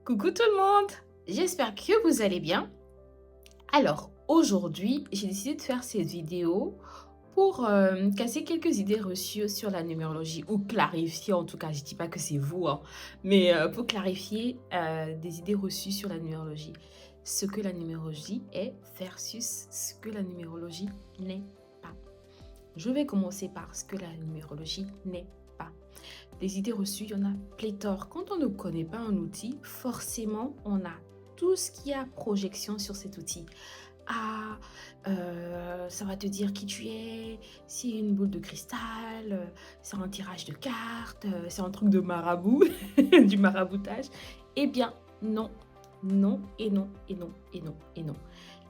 Coucou tout le monde, j'espère que vous allez bien. Alors aujourd'hui, j'ai décidé de faire cette vidéo pour casser quelques idées reçues sur la numérologie ou clarifier en tout cas, je ne dis pas que c'est vous, hein, mais pour clarifier des idées reçues sur la numérologie. Ce que la numérologie est versus ce que la numérologie n'est pas. Je vais commencer par ce que la numérologie n'est pas. Les idées reçues, il y en a pléthore. Quand on ne connaît pas un outil, forcément, on a tout ce qui a projection sur cet outil. Ah, ça va te dire qui tu es, c'est une boule de cristal, c'est un tirage de cartes, c'est un truc de marabout, du maraboutage. Eh bien, non, non et non et non et non et non.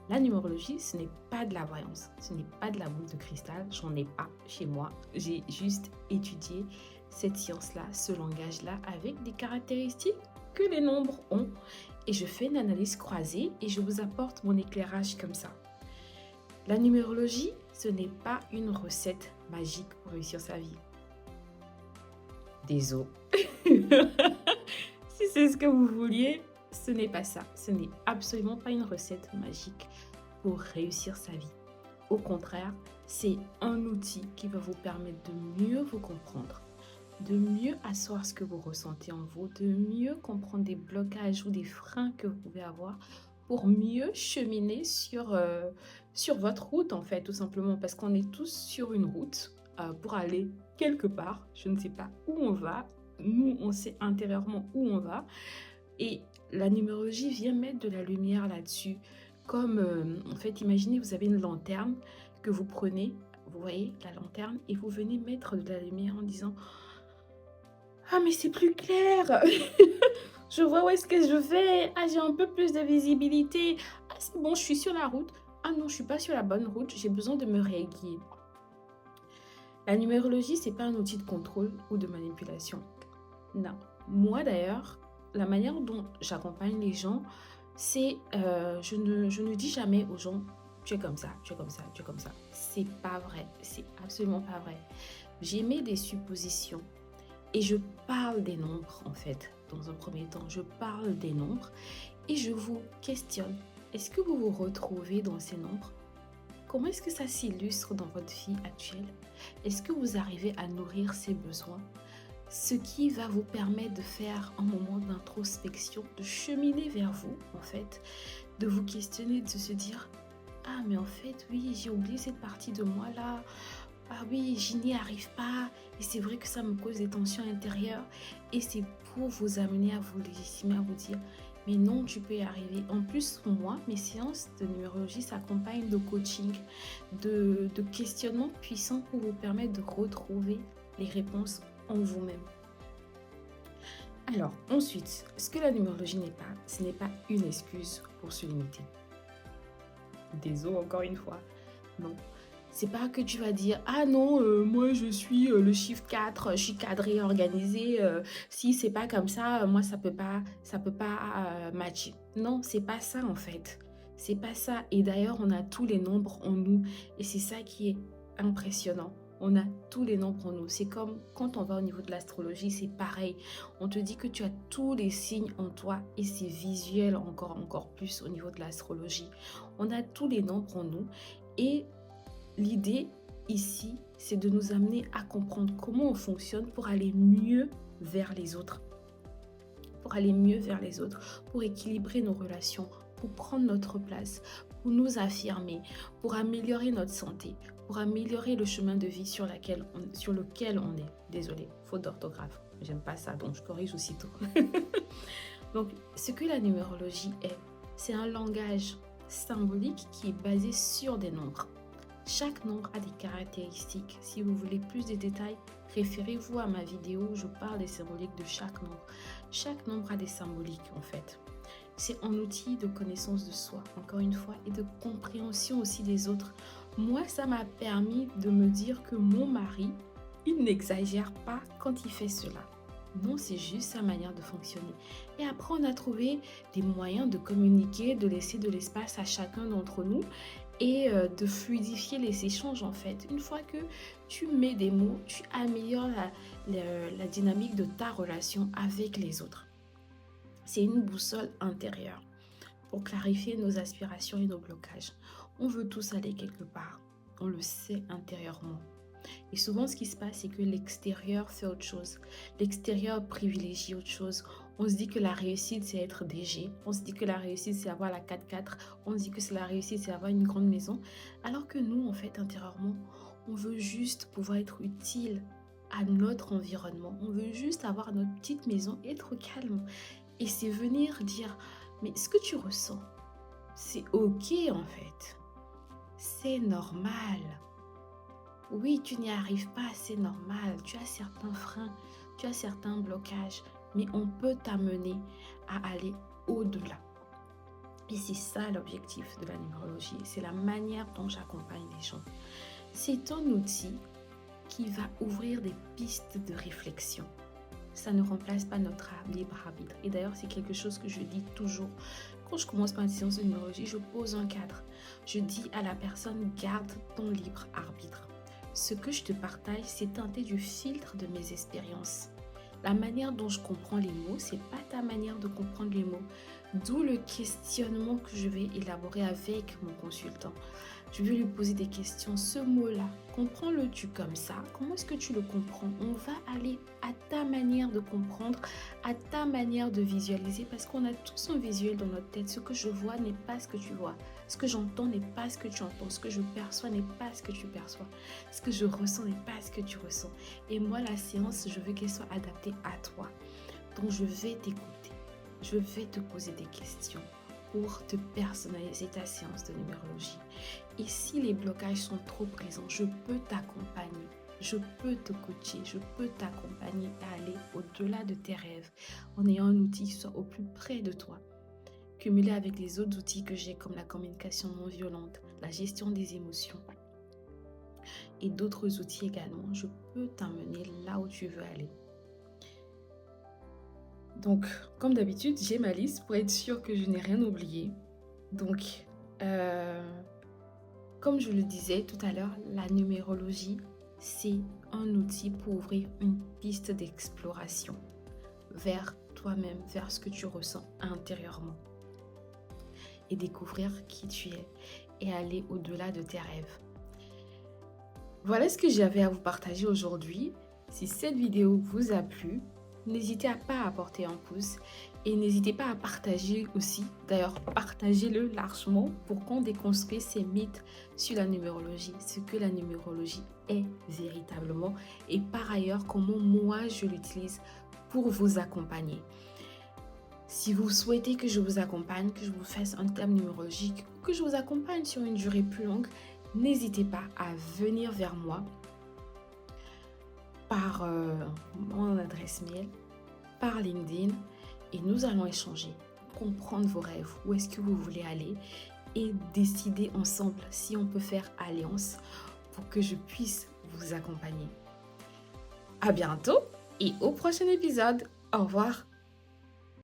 La numérologie, ce n'est pas de la voyance, ce n'est pas de la boule de cristal, j'en ai pas chez moi. J'ai juste étudié cette science-là, ce langage-là, avec des caractéristiques que les nombres ont. Et je fais une analyse croisée et je vous apporte mon éclairage comme ça. La numérologie, ce n'est pas une recette magique pour réussir sa vie. Désolé. Si c'est ce que vous vouliez, ce n'est pas ça. Ce n'est absolument pas une recette magique pour réussir sa vie. Au contraire, c'est un outil qui va vous permettre de mieux vous comprendre, de mieux asseoir ce que vous ressentez en vous, de mieux comprendre des blocages ou des freins que vous pouvez avoir pour mieux cheminer sur votre route, en fait, tout simplement, parce qu'on est tous sur une route pour aller quelque part. Je ne sais pas où on va. Nous, on sait intérieurement où on va. Et la numérologie vient mettre de la lumière là-dessus. Comme, en fait, imaginez, vous avez une lanterne que vous prenez, vous voyez la lanterne, et vous venez mettre de la lumière en disant « Ah, mais c'est plus clair. Je vois où est-ce que je vais. Ah, j'ai un peu plus de visibilité. Ah, c'est bon, je suis sur la route. Ah non, je suis pas sur la bonne route. J'ai besoin de me réaiguiller. » La numérologie, c'est pas un outil de contrôle ou de manipulation. Non. Moi, d'ailleurs, la manière dont j'accompagne les gens, c'est je ne dis jamais aux gens tu es comme ça, tu es comme ça, tu es comme ça. C'est pas vrai. C'est absolument pas vrai. J'émets des suppositions. Et je parle des nombres, en fait, dans un premier temps. Je parle des nombres et je vous questionne. Est-ce que vous vous retrouvez dans ces nombres? Comment est-ce que ça s'illustre dans votre vie actuelle? Est-ce que vous arrivez à nourrir ces besoins? Ce qui va vous permettre de faire un moment d'introspection, de cheminer vers vous, en fait, de vous questionner, de se dire « Ah, mais en fait, oui, j'ai oublié cette partie de moi là. Ah oui, je n'y arrive pas. Et c'est vrai que ça me cause des tensions intérieures. » Et c'est pour vous amener à vous légitimer, à vous dire « Mais non, tu peux y arriver. » En plus, moi, mes séances de numérologie s'accompagnent de coaching, de questionnements puissants pour vous permettre de retrouver les réponses en vous-même. Alors, ensuite, ce que la numérologie n'est pas, ce n'est pas une excuse pour se limiter. Désolé encore une fois. Non. C'est pas que tu vas dire ah non moi je suis le chiffre 4, je suis cadré organisé si c'est pas comme ça moi ça peut pas matcher. Non, c'est pas ça en fait. C'est pas ça et d'ailleurs on a tous les nombres en nous et c'est ça qui est impressionnant. On a tous les nombres en nous. C'est comme quand on va au niveau de l'astrologie, c'est pareil. On te dit que tu as tous les signes en toi et c'est visuel encore plus au niveau de l'astrologie. On a tous les nombres en nous et l'idée ici, c'est de nous amener à comprendre comment on fonctionne pour aller mieux vers les autres. Pour aller mieux vers les autres, pour équilibrer nos relations, pour prendre notre place, pour nous affirmer, pour améliorer notre santé, pour améliorer le chemin de vie sur lequel on est. Désolée, faute d'orthographe. J'aime pas ça, donc je corrige aussitôt. Donc, ce que la numérologie est, c'est un langage symbolique qui est basé sur des nombres. Chaque nombre a des caractéristiques. Si vous voulez plus de détails, référez-vous à ma vidéo où je parle des symboliques de chaque nombre. Chaque nombre a des symboliques en fait. C'est un outil de connaissance de soi, encore une fois, et de compréhension aussi des autres. Moi, ça m'a permis de me dire que mon mari, il n'exagère pas quand il fait cela. Non, c'est juste sa manière de fonctionner. Et après, on a trouvé des moyens de communiquer, de laisser de l'espace à chacun d'entre nous et de fluidifier les échanges en fait. Une fois que tu mets des mots, tu améliores la dynamique de ta relation avec les autres. c'est une boussole intérieure pour clarifier nos aspirations et nos blocages. On veut tous aller quelque part. On le sait intérieurement. Et souvent, ce qui se passe, c'est que l'extérieur fait autre chose. L'extérieur privilégie autre chose. On se dit que la réussite, c'est être DG. On se dit que la réussite, c'est avoir la 4x4. On se dit que la réussite, c'est avoir une grande maison. Alors que nous, en fait, intérieurement, on veut juste pouvoir être utile à notre environnement. On veut juste avoir notre petite maison, être calme. Et c'est venir dire, mais ce que tu ressens, c'est OK en fait. C'est normal. Oui, tu n'y arrives pas, c'est normal. Tu as certains freins, tu as certains blocages, mais on peut t'amener à aller au-delà. Et c'est ça l'objectif de la numérologie. C'est la manière dont j'accompagne les gens. C'est un outil qui va ouvrir des pistes de réflexion. Ça ne remplace pas notre libre arbitre. Et d'ailleurs, c'est quelque chose que je dis toujours. Quand je commence par une séance de numérologie, je pose un cadre. Je dis à la personne, garde ton libre arbitre. Ce que je te partage, c'est teinté du filtre de mes expériences. La manière dont je comprends les mots, c'est pas ta manière de comprendre les mots. D'où le questionnement que je vais élaborer avec mon consultant. Je vais lui poser des questions. Ce mot-là, comprends-le-tu comme ça? Comment est-ce que tu le comprends? On va aller à ta manière de comprendre, à ta manière de visualiser, parce qu'on a tous un visuel dans notre tête. Ce que je vois n'est pas ce que tu vois. Ce que j'entends n'est pas ce que tu entends. Ce que je perçois n'est pas ce que tu perçois. Ce que je ressens n'est pas ce que tu ressens. Et moi, la séance, je veux qu'elle soit adaptée à toi. Donc, je vais t'écouter. Je vais te poser des questions pour te personnaliser ta séance de numérologie. Et si les blocages sont trop présents, je peux t'accompagner. Je peux te coacher, je peux t'accompagner à aller au-delà de tes rêves en ayant un outil qui soit au plus près de toi. Cumulé avec les autres outils que j'ai comme la communication non violente, la gestion des émotions et d'autres outils également, je peux t'emmener là où tu veux aller. Donc, comme d'habitude, j'ai ma liste pour être sûre que je n'ai rien oublié. Donc, comme je le disais tout à l'heure, la numérologie, c'est un outil pour ouvrir une piste d'exploration vers toi-même, vers ce que tu ressens intérieurement et découvrir qui tu es et aller au-delà de tes rêves. Voilà ce que j'avais à vous partager aujourd'hui. Si cette vidéo vous a plu, n'hésitez pas à apporter un pouce et n'hésitez pas à partager aussi. D'ailleurs, partagez-le largement pour qu'on déconstruise ces mythes sur la numérologie, ce que la numérologie est véritablement et par ailleurs comment moi je l'utilise pour vous accompagner. Si vous souhaitez que je vous accompagne, que je vous fasse un thème numérologique ou que je vous accompagne sur une durée plus longue, n'hésitez pas à venir vers moi par mon adresse mail, par LinkedIn et nous allons échanger, comprendre vos rêves, où est-ce que vous voulez aller et décider ensemble si on peut faire alliance pour que je puisse vous accompagner. À bientôt et au prochain épisode. Au revoir.